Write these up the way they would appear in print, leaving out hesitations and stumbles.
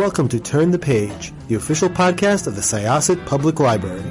welcome to Turn the Page, the official podcast of the Syosset Public Library.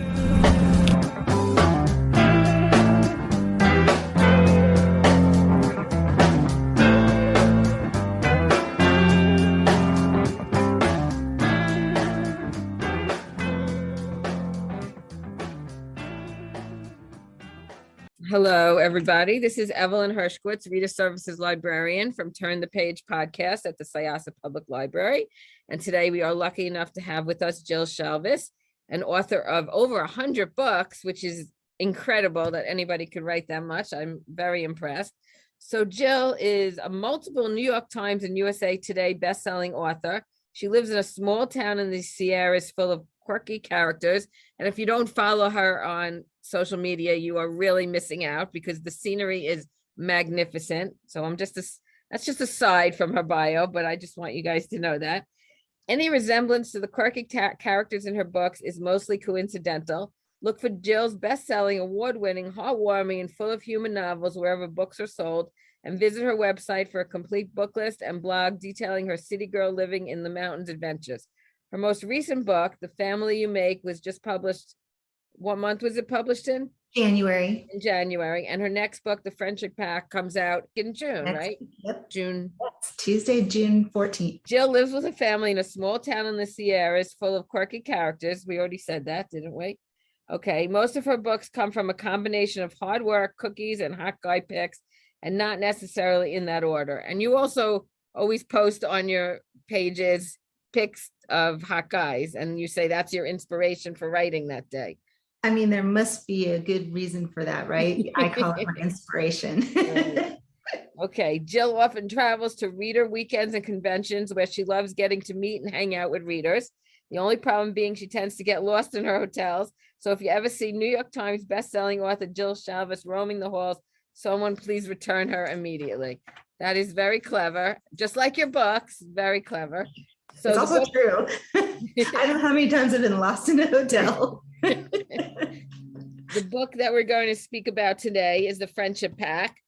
Hello, everybody. This is Evelyn Hershkowitz, Reader Services Librarian from Turn the Page podcast at the Syosset Public Library. And today we are lucky enough to have with us Jill Shalvis, an author of over 100 books, which is incredible that anybody could write that much. I'm very impressed. So Jill is a multiple New York Times and USA Today bestselling author. She lives in a small town in the Sierras full of quirky characters. And if you don't follow her on social media, you are really missing out because the scenery is magnificent. So that's just a side from her bio, but I just want you guys to know that. Any resemblance to the quirky characters in her books is mostly coincidental. Look for Jill's best-selling, award-winning, heartwarming, and full of humor novels wherever books are sold, and visit her website for a complete book list and blog detailing her city girl living in the mountains adventures. Her most recent book, The Family You Make, was just published. What month was it published in? January. In January. And her next book, The Friendship Pack, comes out in June, right? Yep. June. That's Tuesday, June 14th. Jill lives with a family in a small town in the Sierras full of quirky characters. We already said that, didn't we? Okay. Most of her books come from a combination of hard work, cookies, and hot guy picks, and not necessarily in that order. And you also always post on your pages pics of hot guys, and you say that's your inspiration for writing that day. I mean, there must be a good reason for that, right? I call it my inspiration. Okay. Jill often travels to reader weekends and conventions where she loves getting to meet and hang out with readers. The only problem being she tends to get lost in her hotels. So if you ever see New York Times bestselling author Jill Shalvis roaming the halls, someone please return her immediately. That is very clever. Just like your books, very clever. So it's also true. I don't know how many times I've been lost in a hotel. The book that we're going to speak about today is The Friendship Pack,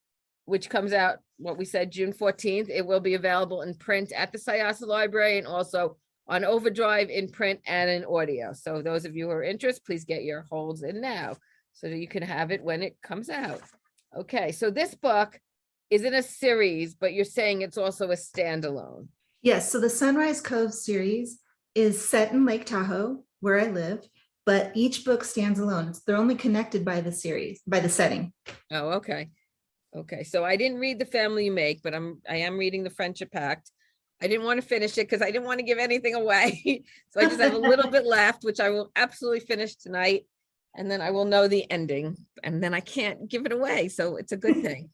which comes out, what we said, June 14th. It will be available in print at the Syosset Library and also on Overdrive in print and in audio. So those of you who are interested, please get your holds in now so that you can have it when it comes out. Okay, so this book is in a series, but you're saying it's also a standalone. Yes, so the Sunrise Cove series is set in Lake Tahoe, where I live, but each book stands alone. They're only connected by the series, by the setting. Oh, okay. Okay, so I didn't read The Family You Make, but I am reading The Friendship Pact. I didn't want to finish it because I didn't want to give anything away. So I just have a little bit left, which I will absolutely finish tonight. And then I will know the ending, and then I can't give it away. So it's a good thing.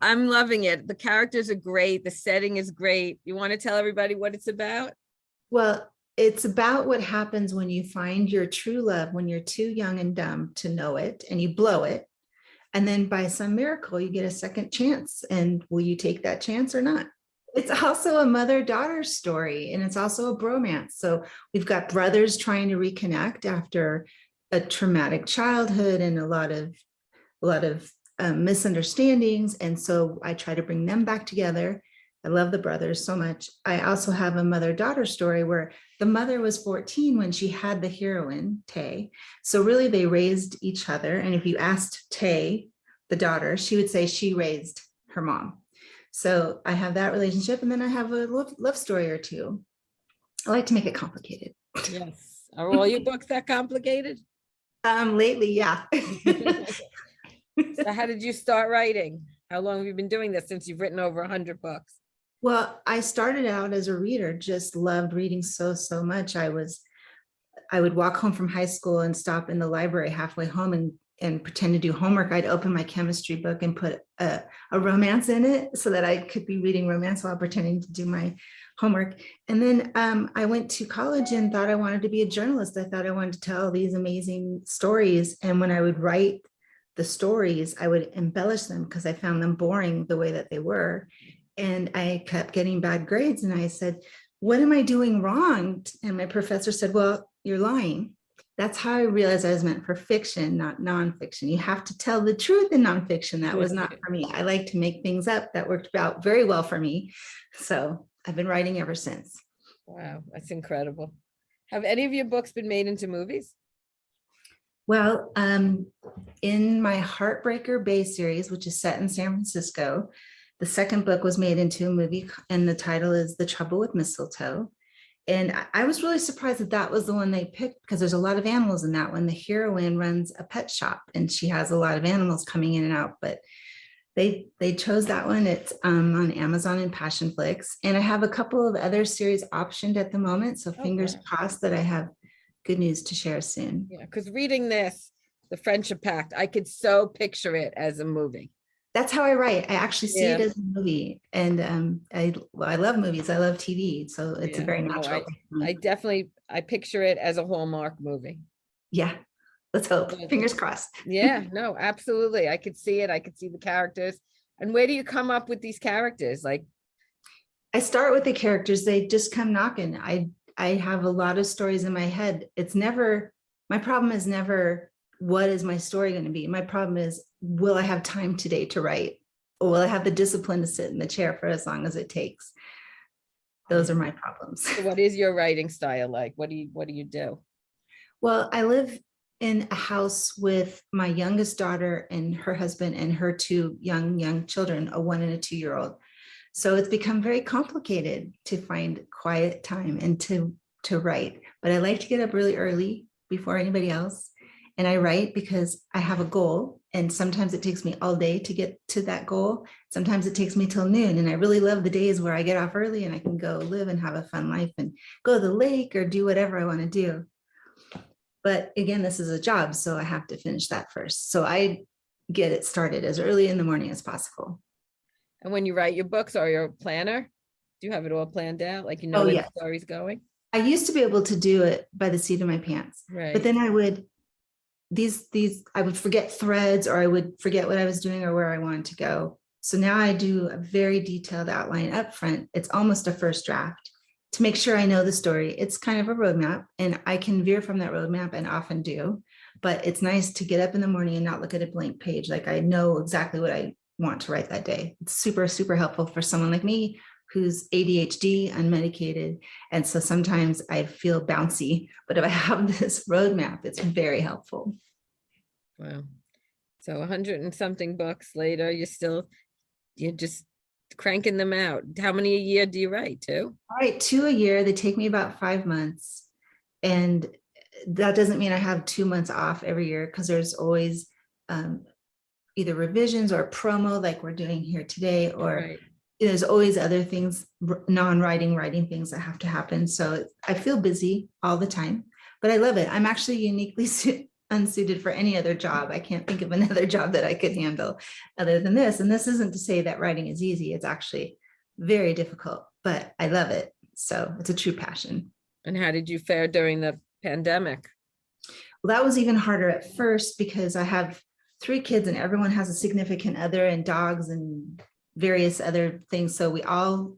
I'm loving it. The characters are great. The setting is great. You want to tell everybody what it's about? Well, it's about what happens when you find your true love, when you're too young and dumb to know it and you blow it. And then by some miracle, you get a second chance. And will you take that chance or not? It's also a mother-daughter story, and it's also a bromance. So we've got brothers trying to reconnect after a traumatic childhood and a lot of misunderstandings. And so I try to bring them back together. I love the brothers so much. I also have a mother-daughter story where the mother was 14 when she had the heroine, Tay. So really they raised each other. And if you asked Tay, the daughter, she would say she raised her mom. So I have that relationship. And then I have a love story or two. I like to make it complicated. Yes. Are all your books that complicated? Lately, yeah. So how did you start writing? How long have you been doing this since you've written over 100 books? Well, I started out as a reader, just loved reading so much. I would walk home from high school and stop in the library halfway home and pretend to do homework. I'd open my chemistry book and put a romance in it so that I could be reading romance while pretending to do my homework. And then I went to college and thought I wanted to be a journalist. I thought I wanted to tell these amazing stories. And when I would write the stories, I would embellish them because I found them boring the way that they were. And I kept getting bad grades. And I said, what am I doing wrong? And my professor said, well, you're lying. That's how I realized I was meant for fiction, not nonfiction. You have to tell the truth in nonfiction. That was not for me. I like to make things up. That worked out very well for me. So I've been writing ever since. Wow, that's incredible. Have any of your books been made into movies? Well, in my Heartbreaker Bay series, which is set in San Francisco, the second book was made into a movie, and the title is The Trouble with Mistletoe. And I was really surprised that that was the one they picked, because there's a lot of animals in that one. The heroine runs a pet shop and she has a lot of animals coming in and out, but they chose that one. It's on Amazon and Passionflix. And I have a couple of other series optioned at the moment. So fingers crossed that I have good news to share soon. Yeah, because reading this, The Friendship Pact, I could so picture it as a movie. That's how I write. I actually see it as a movie, and I love movies. I love TV, so it's a very natural. I picture it as a Hallmark movie. Yeah, let's hope. Fingers crossed. Yeah, no, absolutely. I could see it. I could see the characters. And where do you come up with these characters? Like, I start with the characters. They just come knocking. I have a lot of stories in my head. It's never, my problem is never, what is my story going to be? My problem is, will I have time today to write? Or will I have the discipline to sit in the chair for as long as it takes? Those are my problems. So what is your writing style like? What do you do? Well, I live in a house with my youngest daughter and her husband and her two young children, a 1 and a 2-year-old. So it's become very complicated to find quiet time and to write. But I like to get up really early before anybody else. And I write because I have a goal. And sometimes it takes me all day to get to that goal. Sometimes it takes me till noon. And I really love the days where I get off early and I can go live and have a fun life and go to the lake or do whatever I want to do. But again, this is a job, so I have to finish that first. So I get it started as early in the morning as possible. And when you write your books, or your planner, do you have it all planned out? Like, where the story's going? I used to be able to do it by the seat of my pants. Right. But then I would, I would forget threads, or I would forget what I was doing or where I wanted to go. So now I do a very detailed outline up front. It's almost a first draft to make sure I know the story. It's kind of a roadmap, and I can veer from that roadmap, and often do. But it's nice to get up in the morning and not look at a blank page. Like, I know exactly what I want to write that day. It's super, super helpful for someone like me who's ADHD, unmedicated. And so sometimes I feel bouncy, but if I have this roadmap, it's very helpful. Wow. So 100 and something books later, you're just cranking them out. How many a year do you write? 2? I write 2 a year. They take me about 5 months. And that doesn't mean I have 2 months off every year, because there's always either revisions or promo like we're doing here today, or there's always other things, non-writing, writing things that have to happen. So I feel busy all the time, but I love it. I'm actually uniquely unsuited for any other job. I can't think of another job that I could handle other than this. And this isn't to say that writing is easy. It's actually very difficult, but I love it. So it's a true passion. And how did you fare during the pandemic? Well, that was even harder at first, because I have 3 kids and everyone has a significant other and dogs and various other things. So we all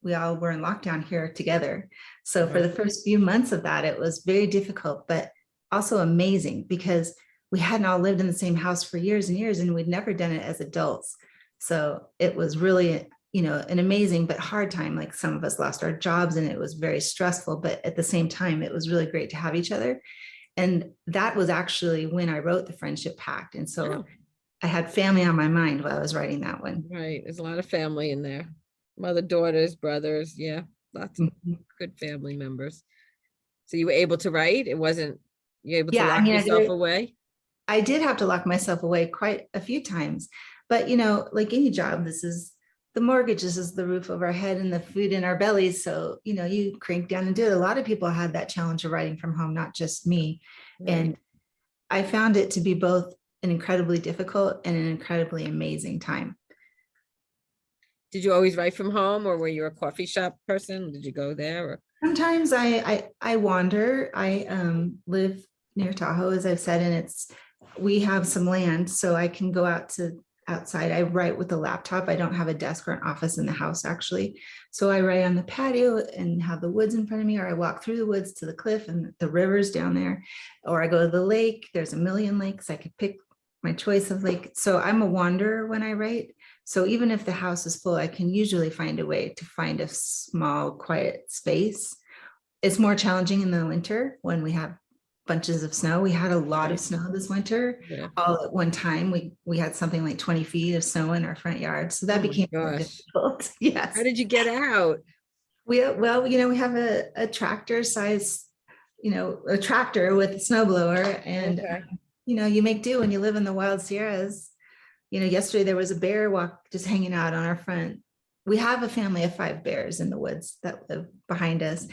were in lockdown here together. So for the first few months of that, it was very difficult, but also amazing, because we hadn't all lived in the same house for years and years, and we'd never done it as adults. So it was really, an amazing but hard time. Like, some of us lost our jobs and it was very stressful, but at the same time, it was really great to have each other. And that was actually when I wrote The Friendship Pact. And so I had family on my mind while I was writing that one. Right. There's a lot of family in there. Mother, daughters, brothers. Yeah. Lots of good family members. So you were able to write? You were able to lock yourself away? I did have to lock myself away quite a few times. But, like any job, this is the mortgage, this is the roof over our head and the food in our bellies. So, you crank down and do it. A lot of people had that challenge of writing from home, not just me. Right. And I found it to be both an incredibly difficult and an incredibly amazing time. Did you always write from home, or were you a coffee shop person? Did you go there? Or? Sometimes I wander. I live near Tahoe, as I've said, and we have some land, so I can go outside. I write with a laptop. I don't have a desk or an office in the house, actually. So I write on the patio and have the woods in front of me, or I walk through the woods to the cliff and the river's down there, or I go to the lake. There's a million lakes. I could pick my choice of lake. So I'm a wanderer when I write. So even if the house is full, I can usually find a way to find a small, quiet space. it's more challenging in the winter when we have bunches of snow. We had a lot of snow this winter. Yeah. All at one time. We had something like 20 feet of snow in our front yard. So that Oh my became more gosh. difficult. Yes. How did you get out? We have a tractor size, a tractor with a snowblower, and Okay. you make do when you live in the wild Sierras. Yesterday there was a bear just hanging out on our front. We have a family of 5 bears in the woods that live behind us,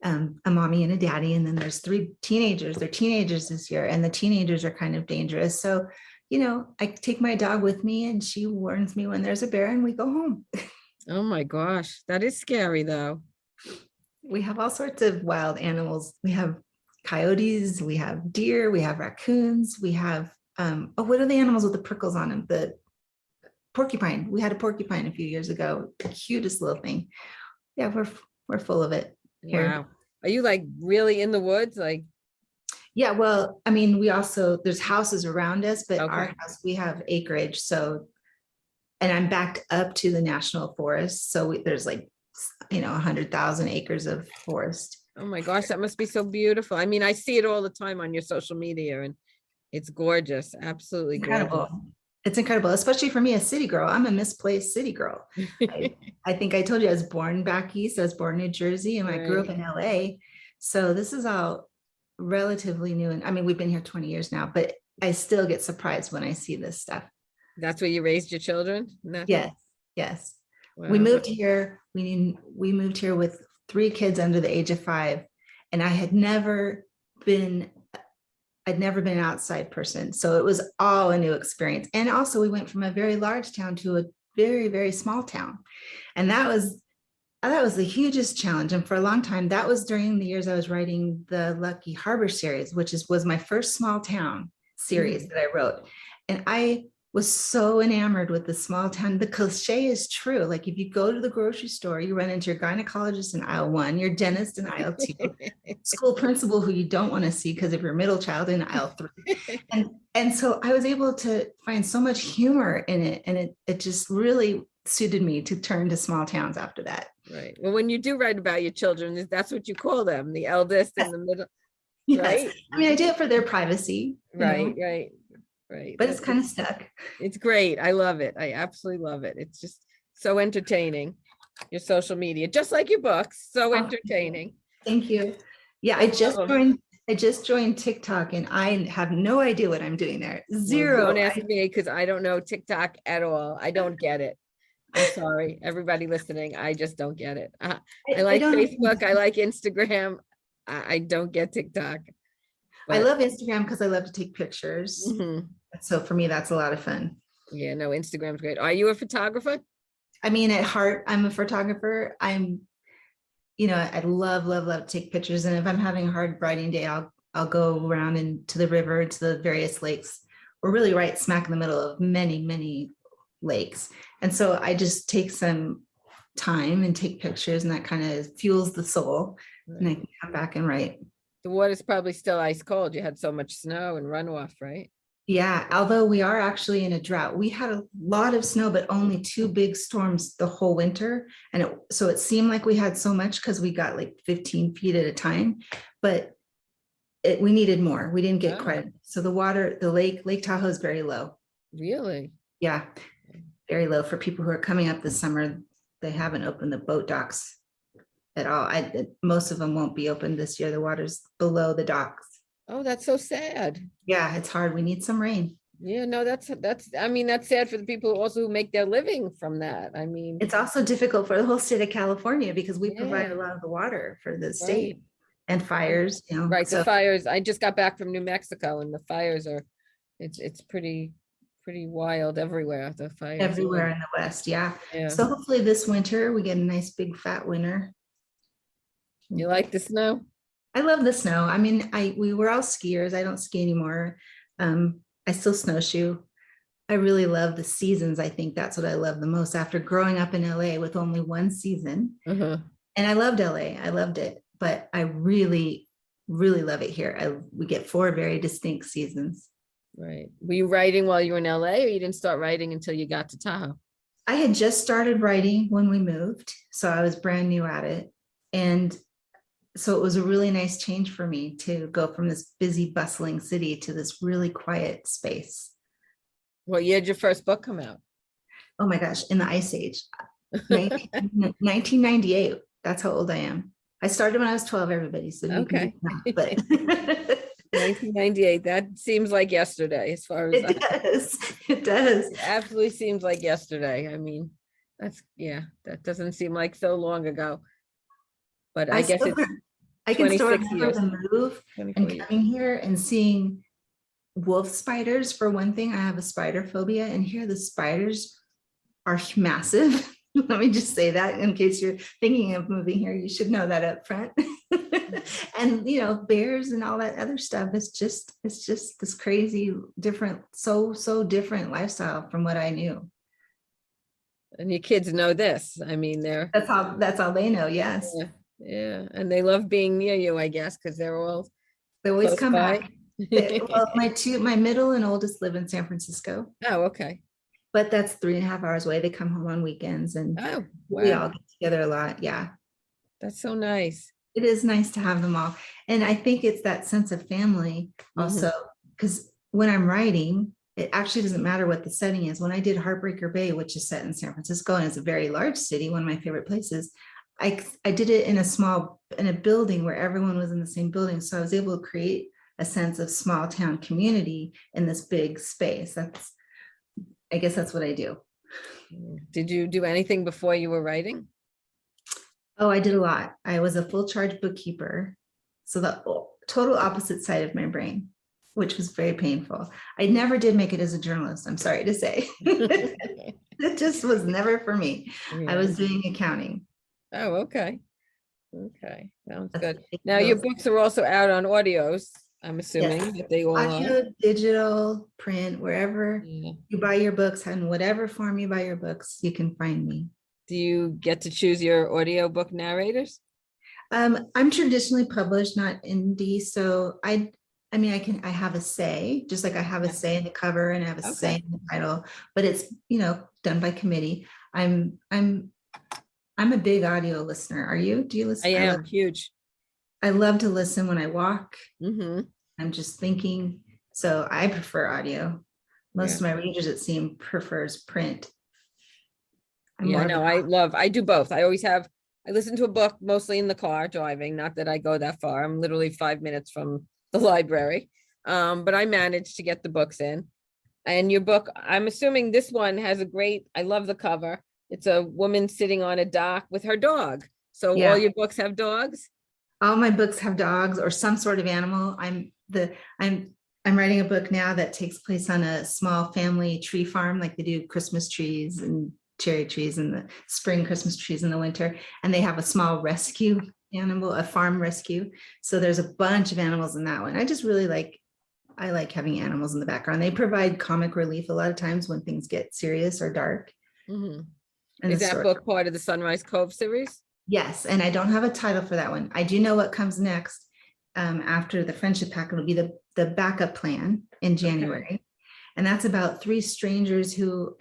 a mommy and a daddy, and then there's 3 teenagers. They're teenagers this year, and the teenagers are kind of dangerous. So, I take my dog with me, and she warns me when there's a bear, and we go home. Oh my gosh, that is scary though. We have all sorts of wild animals. We have coyotes, we have deer, we have raccoons, we have what are the animals with the prickles on them? The porcupine. We had a porcupine a few years ago. The cutest little thing. Yeah, we're full of it here. Wow. Are you like really in the woods? Like, Yeah, well, I mean, there's houses around us, but Okay. our house, we have acreage. So, and I'm backed up to the national forest. So there's like, 100,000 acres of forest. oh my gosh, that must be so beautiful. I mean, I see it all the time on your social media and it's gorgeous. Absolutely Incredible. It's incredible, especially for me, a city girl. I'm a misplaced city girl. I think I told you I was born back east. I was born in New Jersey, and I grew up in LA. So this is all relatively new. And I mean, we've been here 20 years now, but I still get surprised when I see this stuff. That's where you raised your children? Nothing? Yes, yes. Wow. We moved here. We moved here with 3 kids under the age of 5, and I'd never been an outside person. So it was all a new experience. And also we went from a very large town to a very, very small town. And that was the hugest challenge. And for a long time, that was during the years I was writing the Lucky Harbor series, which was my first small town series that I wrote. And I was so enamored with the small town. The cliche is true. Like if you go to the grocery store, you run into your gynecologist in aisle 1, your dentist in aisle 2, school principal who you don't want to see because of your middle child in aisle 3. And so I was able to find so much humor in it. And it just really suited me to turn to small towns after that. Right. Well, when you do write about your children, that's what you call them, the eldest and the middle. Yes. Right. I mean, I do it for their privacy. Right. But it's kind of stuck. It's great. I love it. I absolutely love it. It's just so entertaining. Your social media, just like your books, so entertaining. Thank you. Yeah, I just joined TikTok, and I have no idea what I'm doing there. Zero. Well, don't ask me because I don't know TikTok at all. I don't get it. I'm sorry, everybody listening. I just don't get it. I like Facebook. I like Instagram. I don't get TikTok. I love Instagram because I love to take pictures. Mhm. So for me, that's a lot of fun. Yeah, no, Instagram's great. Are you a photographer? I mean, at heart, I'm a photographer. I love to take pictures. And if I'm having a hard writing day, I'll go around to the river, to the various lakes. We're really right smack in the middle of many, many lakes. And so I just take some time and take pictures, and that kind of fuels the soul. Right. And I can come back and write. The water's probably still ice cold. You had so much snow and runoff, right? Yeah, although we are actually in a drought. We had a lot of snow, but only 2 big storms the whole winter. And so it seemed like we had so much because we got like 15 feet at a time, but we needed more. We didn't get quite. So the Lake Tahoe is very low. Really? Yeah, very low. For people who are coming up this summer, they haven't opened the boat docks at all. Most of them won't be open this year. The water's below the docks. Oh, that's so sad. Yeah, it's hard. We need some rain. Yeah, no, that's sad for the people who make their living from that. I mean, it's also difficult for the whole state of California because we provide a lot of the water for the state and fires, Right. So the fires, I just got back from New Mexico, and the fires it's pretty wild everywhere. The fires everywhere in the West. Yeah. So hopefully this winter we get a nice big fat winter. You like the snow? I love the snow. I mean, we were all skiers. I don't ski anymore. I still snowshoe. I really love the seasons. I think that's what I love the most after growing up in LA with only one season. And I loved LA. I loved it, but I really, really love it here. We get 4 very distinct seasons. Right. Were you writing while you were in LA, or you didn't start writing until you got to Tahoe? I had just started writing when we moved, so I was brand new at it. And so it was a really nice change for me to go from this busy, bustling city to this really quiet space. What year did your first book come out? Oh my gosh, in the Ice Age, 1998. That's how old I am. I started when I was 12, everybody. So you can Okay. do that, but 1998. That seems like yesterday as far as it does. It does. it absolutely seems like yesterday. I mean, that doesn't seem like so long ago. But I guess it's I can still 26 remember years. the move 24 and years. coming here and seeing wolf spiders. For one thing, I have a spider phobia, and here the spiders are massive. Let me just say that in case you're thinking of moving here, you should know that up front. And bears and all that other stuff. It's just this crazy, different, so different lifestyle from what I knew. And your kids know this. I mean, That's all they know. Yes. yeah. And they love being near you, I guess, because they're all They always close come by. back. Well, my middle and oldest live in San Francisco, Oh, okay. but that's 3.5 hours away. They come home on weekends and Oh, we wow. all get together a lot. Yeah. That's so nice. It is nice to have them all. And I think it's that sense of family also, because when I'm writing, it actually doesn't matter what the setting is. When I did Heartbreaker Bay, which is set in San Francisco and it's a very large city, one of my favorite places, I did it in a building where everyone was in the same building. So I was able to create a sense of small town community in this big space. I guess that's what I do. Did you do anything before you were writing? Oh, I did a lot. I was a full charge bookkeeper. So the total opposite side of my brain, which was very painful. I never did make it as a journalist, I'm sorry to say. It just was never for me. Yeah. I was doing accounting. Oh, okay. Okay, sounds good. Now your books are also out on audios, I'm assuming that they all are. Audio, digital, print, wherever you buy your books and whatever form you buy your books, you can find me. Do you get to choose your audiobook narrators? I'm traditionally published, not indie. So I have a say, just like I have a say in the cover and I have a say in the title, but it's, done by committee. I'm a big audio listener. Are you? Do you listen? I am huge. I love to listen when I walk. I'm just thinking. So I prefer audio. Most of my readers, it seems, prefers print. I do both. I listen to a book mostly in the car driving, not that I go that far. I'm literally 5 minutes from the library. But I managed to get the books in. And your book, I'm assuming this one has I love the cover. It's a woman sitting on a dock with her dog. So all your books have dogs? All my books have dogs or some sort of animal. I'm writing a book now that takes place on a small family tree farm, like they do Christmas trees and cherry trees in the spring, Christmas trees in the winter. And they have a small rescue animal, a farm rescue. So there's a bunch of animals in that one. I just really I like having animals in the background. They provide comic relief a lot of times when things get serious or dark. Is that book part of the Sunrise Cove series? Yes, and I don't have a title for that one. I do know what comes next after the friendship pack. It'll be the backup plan in January. And that's about 3 strangers who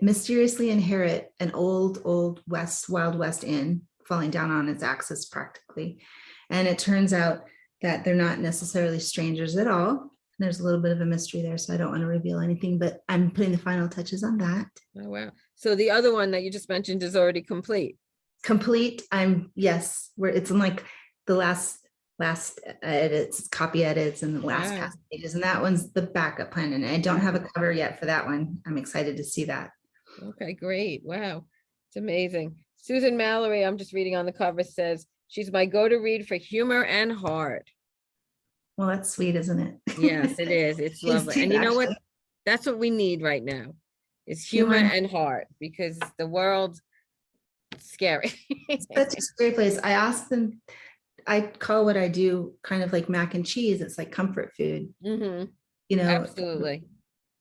mysteriously inherit an old Wild West inn falling down on its axis practically. And it turns out that they're not necessarily strangers at all. There's a little bit of a mystery there, so I don't want to reveal anything, but I'm putting the final touches on that. Oh, wow. So the other one that you just mentioned is already complete. Yes, where it's in like the last edits, copy edits, and the last past pages, and that one's the backup plan, and I don't have a cover yet for that one. I'm excited to see that. Okay, great. Wow, it's amazing. Susan Mallory, I'm just reading on the cover, says she's my go-to read for humor and heart. Well, that's sweet, isn't it? Yes, it is. It's lovely. And you know what? That's what we need right now is humor and heart, because the world's scary. It's such a scary place. I asked them, I call what I do kind of like mac and cheese. It's like comfort food. Absolutely.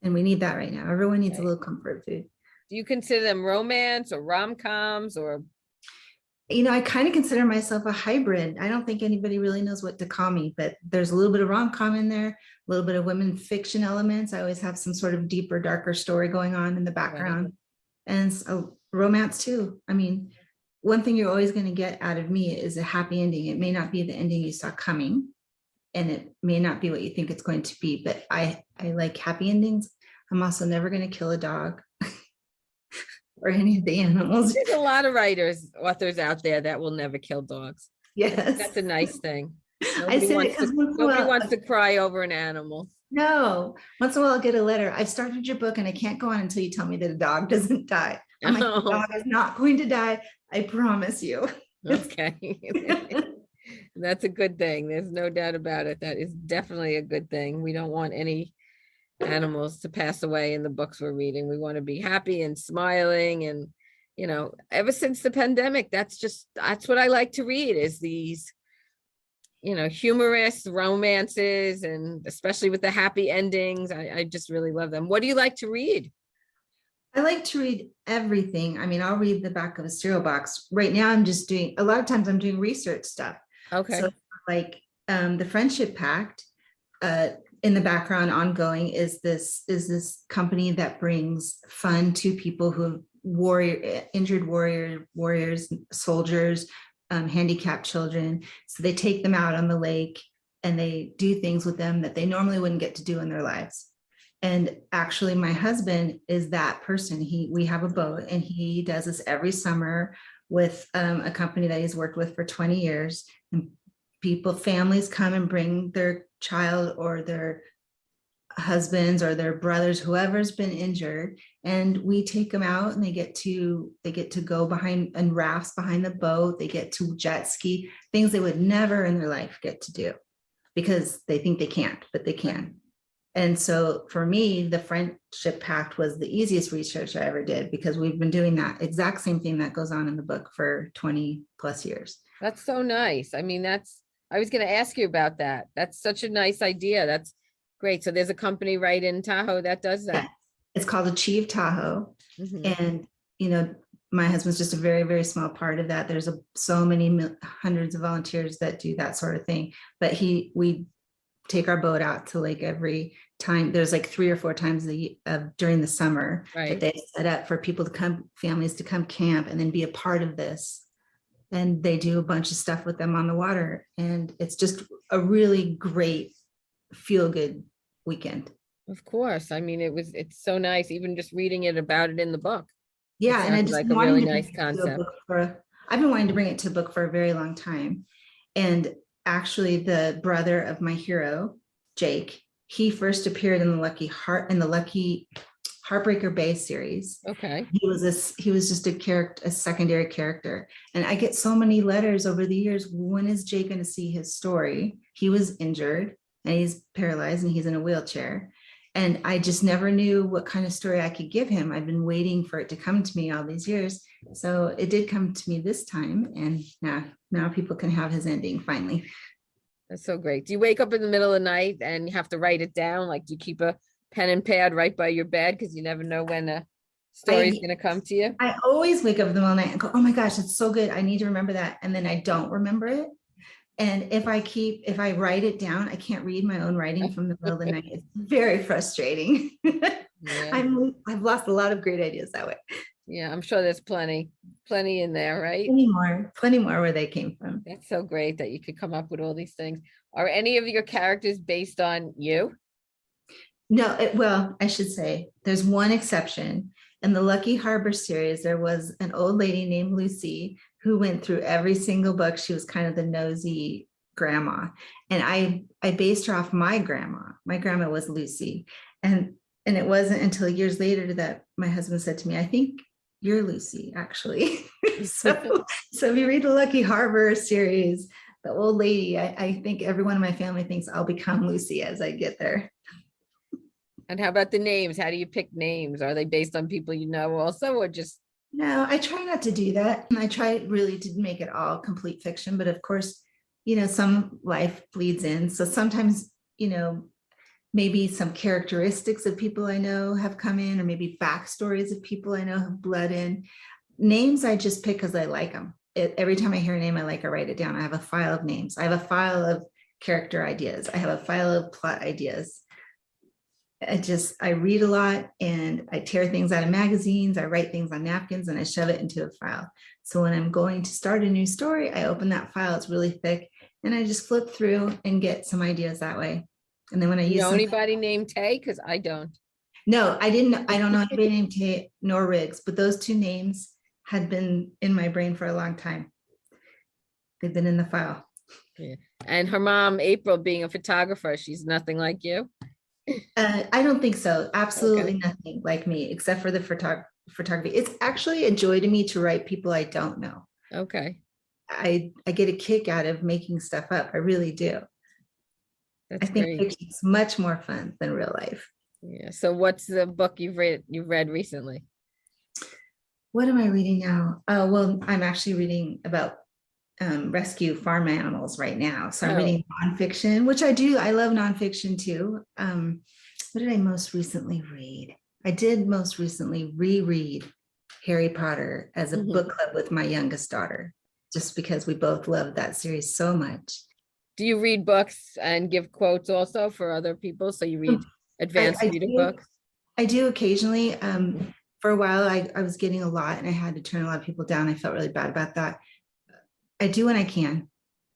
And we need that right now. Everyone needs a little comfort food. Do you consider them romance or rom-coms or? I kind of consider myself a hybrid. I don't think anybody really knows what to call me, but there's a little bit of rom-com in there, a little bit of women fiction elements. I always have some sort of deeper, darker story going on in the background, and a romance too. I mean, one thing you're always going to get out of me is a happy ending. It may not be the ending you saw coming, and it may not be what you think it's going to be, but I like happy endings. I'm also never going to kill a dog or any of the animals. There's a lot of authors out there that will never kill dogs. Yes. That's a nice thing. I said it because Nobody wants to cry over an animal. No, once in a while I'll get a letter. I've started your book and I can't go on until you tell me that a dog doesn't die. I'm like, the dog is not going to die. I promise you. Okay. That's a good thing. There's no doubt about it. That is definitely a good thing. We don't want any animals to pass away in the books we're reading. We want to be happy and smiling. And, ever since the pandemic, that's what I like to read, is these, humorous romances, and especially with the happy endings. I just really love them. What do you like to read? I like to read everything. I mean, I'll read the back of a cereal box. Right now, a lot of times I'm doing research stuff. Okay. So like the Friendship Pact, in the background ongoing is this company that brings fun to people who injured warriors, soldiers, handicapped children. So they take them out on the lake and they do things with them that they normally wouldn't get to do in their lives. And actually my husband is that person. We have a boat and he does this every summer with a company that he's worked with for 20 years. And families come and bring their child or their husbands or their brothers, whoever's been injured, and we take them out and they get to go behind and rafts behind the boat. They get to jet ski, things they would never in their life get to do because they think they can't, but they can. And so for me, the Friendship Pact was the easiest research I ever did, because we've been doing that exact same thing that goes on in the book for 20 plus years. That's so nice. I mean, I was going to ask you about that. That's such a nice idea. That's great. So there's a company right in Tahoe that does that. Yeah. It's called Achieve Tahoe. Mm-hmm. And, my husband's just a very, very small part of that. There's so many hundreds of volunteers that do that sort of thing. But we take our boat out to lake every time. There's like 3 or 4 times during the summer that they set up for people to come, families to come camp and then be a part of this. And they do a bunch of stuff with them on the water. And it's just a really great feel-good weekend. Of course. I mean, it's so nice, even just reading about it in the book. Yeah. And I just like a really nice concept. I've been wanting to bring it to a book for a very long time. And actually the brother of my hero, Jake, he first appeared in the Lucky Heartbreaker Bay series. Okay. He was just a secondary character. And I get so many letters over the years. When is Jake going to see his story? He was injured and he's paralyzed and he's in a wheelchair. And I just never knew what kind of story I could give him. I've been waiting for it to come to me all these years. So it did come to me this time. And now people can have his ending finally. That's so great. Do you wake up in the middle of the night and you have to write it down? Like, do you keep a pen and pad right by your bed because you never know when a story is going to come to you? I always wake up in the middle of the night and go, oh my gosh, it's so good. I need to remember that. And then I don't remember it. And if I write it down, I can't read my own writing from the middle of the night. It's very frustrating. Yeah. I've lost a lot of great ideas that way. Yeah, I'm sure there's plenty in there, right? Plenty more where they came from. That's so great that you could come up with all these things. Are any of your characters based on you? No, well, I should say there's one exception. In the Lucky Harbor series, there was an old lady named Lucy who went through every single book. She was kind of the nosy grandma. And I based her off my grandma. My grandma was Lucy. And it wasn't until years later that my husband said to me, I think you're Lucy, actually. So if you read the Lucky Harbor series, the old lady, I think everyone in my family thinks I'll become Lucy as I get there. And how about the names? How do you pick names? Are they based on people you know also, or just? No, I try not to do that. And I try really to make it all complete fiction, but of course, some life bleeds in. So sometimes, maybe some characteristics of people I know have come in, or maybe backstories of people I know have bled in. Names I just pick because I like them. Every time I hear a name I like, I write it down. I have a file of names. I have a file of character ideas. I have a file of plot ideas. I read a lot, and I tear things out of magazines. I write things on napkins and I shove it into a file. So when I'm going to start a new story, I open that file. It's really thick, and I just flip through and get some ideas that way. And then when I You use know something, anybody named Tay? Because I don't. no, I don't know anybody named Tate nor Riggs, but those two names had been in my brain for a long time. They've been in the file. Yeah. And her mom, April, being a photographer, she's nothing like you. I don't think so. Absolutely Okay. nothing like me, except for the photography. It's actually a joy to me to write people I don't know. Okay. I get a kick out of making stuff up. I really do. I That's think great. fiction's much more fun than real life. Yeah. So what's the book you've read recently? What am I reading now? Oh, well, I'm actually reading about rescue farm animals right now. So I'm Oh. reading nonfiction, which I do. I love nonfiction too. What did I most recently read? I did most recently reread Harry Potter as a Mhm. book club with my youngest daughter, just because we both love that series so much. Do you read books and give quotes also for other people? So you read advanced I reading do. books? I do occasionally. For a while, I was getting a lot and I had to turn a lot of people down. I felt really bad about that. I do when I can.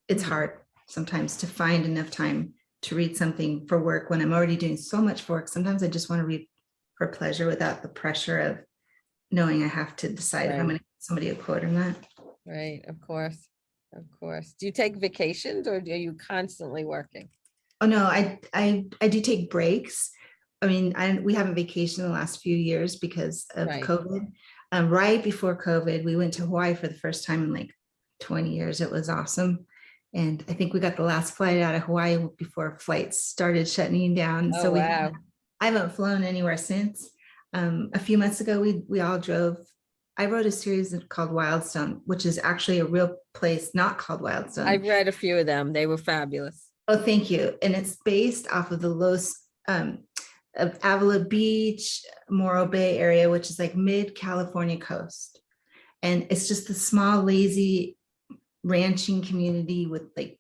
It's Mhm. hard sometimes to find enough time to read something for work when I'm already doing so much work. Sometimes I just want to read for pleasure without the pressure of knowing I have to decide if I'm Right. going to give somebody a quote or not. Right, of course. Of course. Do you take vacations or are you constantly working? Oh no, I do take breaks. I mean, we haven't vacationed in the last few years because of Right. COVID. Right before COVID, we went to Hawaii for the first time in like 20 years. It was awesome. And I think we got the last flight out of Hawaii before flights started shutting down. Oh, So wow. I haven't flown anywhere since. A few months ago, we all drove. I wrote a series called Wildstone, which is actually a real place, not called Wildstone. I've read a few of them. They were fabulous. Oh, thank you. And it's based off of the Los of Avila Beach, Morro Bay area, which is like mid-California coast. And it's just a small, lazy ranching community with like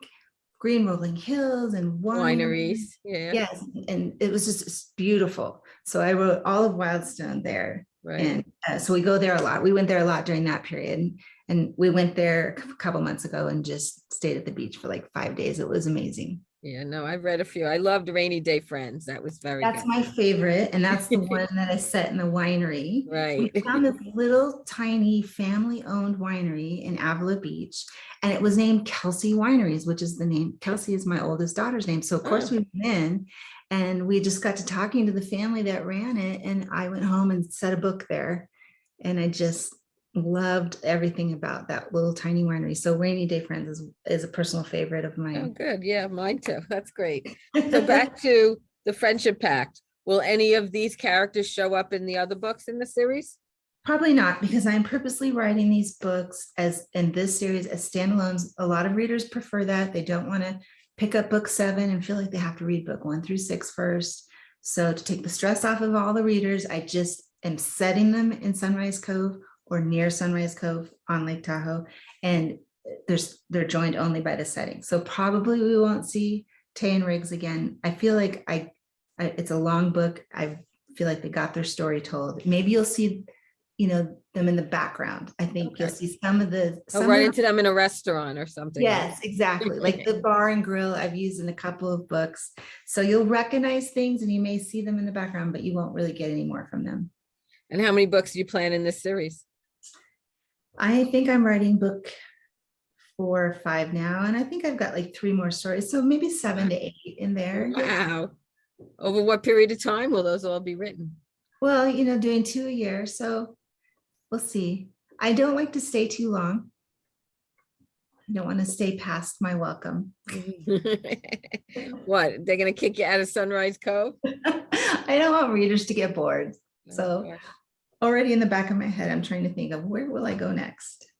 green rolling hills and Wineries. Yeah. Yes, and it was just beautiful. So I wrote all of Wildstone there. Right. And so we go there a lot. We went there a lot during that period. And we went there a couple months ago and just stayed at the beach for like 5 days. It was amazing. Yeah, no, I've read a few. I loved Rainy Day Friends. That was very That's good. my favorite. And that's the one that I set in the winery. Right. We found this little tiny family owned winery in Avila Beach. And it was named Kelsey Wineries, which is the name. Kelsey is my oldest daughter's name. So of course we went in and we just got to talking to the family that ran it. And I went home and set a book there. And I just loved everything about that little tiny winery. So Rainy Day Friends is a personal favorite of mine. Oh, good. Yeah, mine too. That's great. So back to the Friendship Pact. Will any of these characters show up in the other books in the series? Probably not, because I'm purposely writing these books as in this series as standalones. A lot of readers prefer that. They don't want to pick up book 7 and feel like they have to read book 1 through 6 first. So to take the stress off of all the readers, I just am setting them in Sunrise Cove or near Sunrise Cove on Lake Tahoe. And they're joined only by the setting. So probably we won't see Tay and Riggs again. I feel like it's a long book. I feel like they got their story told. Maybe you'll see, them in the background. I think Okay. you'll see some of I'll run into them in a restaurant or something. Yes, exactly. Like the bar and grill I've used in a couple of books. So you'll recognize things and you may see them in the background, but you won't really get any more from them. And how many books do you plan in this series? I think I'm writing book 4 or 5 now. And I think I've got like 3 more stories. So maybe 7 to 8 in there. Wow. Over what period of time will those all be written? Well, doing 2 a year. So we'll see. I don't like to stay too long. I don't want to stay past my welcome. What? They're going to kick you out of Sunrise Cove? I don't want readers to get bored. So gosh. Already in the back of my head, I'm trying to think of where will I go next?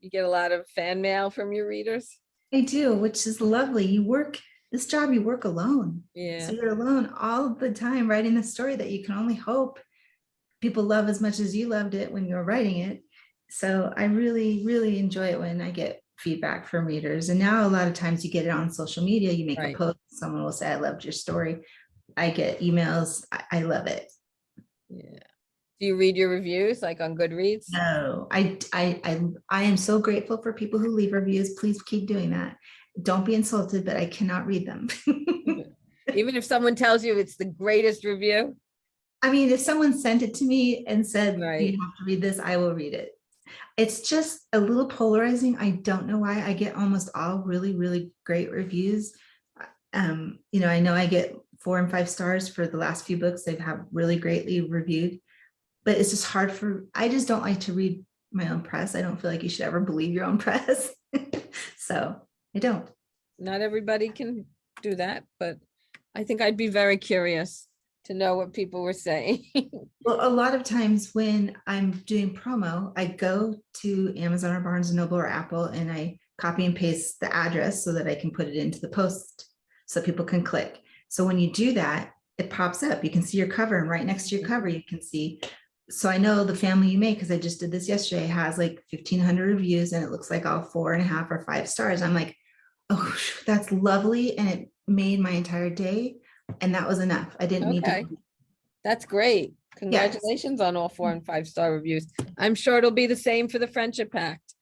You get a lot of fan mail from your readers? I do, which is lovely. This job, you work alone. Yeah. So you're alone all the time writing the story that you can only hope people love as much as you loved it when you were writing it. So I really, really enjoy it when I get feedback from readers. And now a lot of times you get it on social media, you make a post, someone will say, I loved your story. I get emails. I love it. Yeah. Do you read your reviews like on Goodreads? No, I am so grateful for people who leave reviews. Please keep doing that. Don't be insulted, but I cannot read them. Even if someone tells you it's the greatest review? I mean, if someone sent it to me and said, Right. you have to read this, I will read it. It's just a little polarizing. I don't know why. I get almost all really, really great reviews. I know I get 4 and 5 stars for the last few books. They've have really greatly reviewed, but it's just hard I just don't like to read my own press. I don't feel like you should ever believe your own press. So I don't. Not everybody can do that, but I think I'd be very curious to know what people were saying. Well, a lot of times when I'm doing promo, I go to Amazon or Barnes and Noble or Apple and I copy and paste the address so that I can put it into the post so people can click. So when you do that, it pops up. You can see your cover, and right next to your cover, you can see. So I know the family you make, because I just did this yesterday, has like 1,500 reviews and it looks like all 4.5 or 5 stars. I'm like, oh, that's lovely. And it made my entire day. And that was enough. I didn't need Okay. to. That's great. Congratulations on all 4 and 5 star reviews. I'm sure it'll be the same for the Friendship Pact.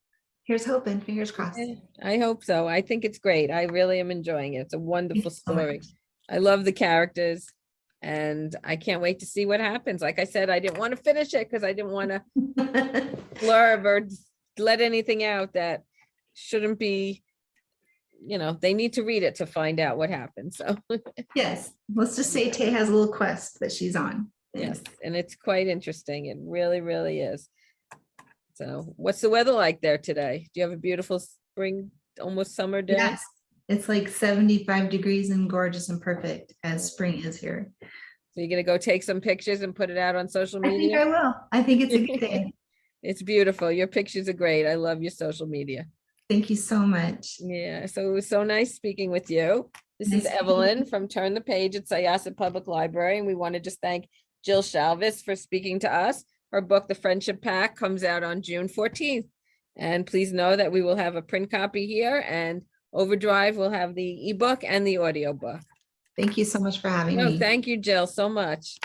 Here's hoping, fingers crossed. I hope so. I think it's great. I really am enjoying it. It's a wonderful so story. much. I love the characters and I can't wait to see what happens. Like I said, I didn't want to finish it because I didn't want to blurb or let anything out that shouldn't be, they need to read it to find out what happens. So Yes, let's just say Tay has a little quest that she's on. yes, and it's quite interesting. It really, really is. So what's the weather like there today? Do you have a beautiful spring, almost summer day? Yes, it's like 75 degrees and gorgeous and perfect as spring is here. So you're gonna go take some pictures and put it out on social I think media? I will. I think it's a good day. It's beautiful. Your pictures are great. I love your social media. Thank you so much. Yeah, so it was so nice speaking with you. This Nice is to meet Evelyn you. from Turn the Page at Syosset Public Library, and we want to just thank Jill Shalvis for speaking to us. Her book, The Friendship Pact, comes out on June 14th. And please know that we will have a print copy here, and Overdrive will have the ebook and the audiobook. Thank you so much for having No, me. thank you, Jill, so much.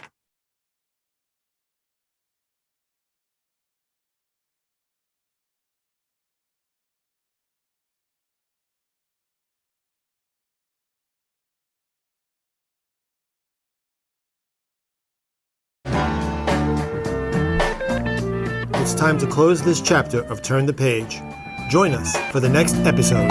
It's time to close this chapter of Turn the Page. Join us for the next episode.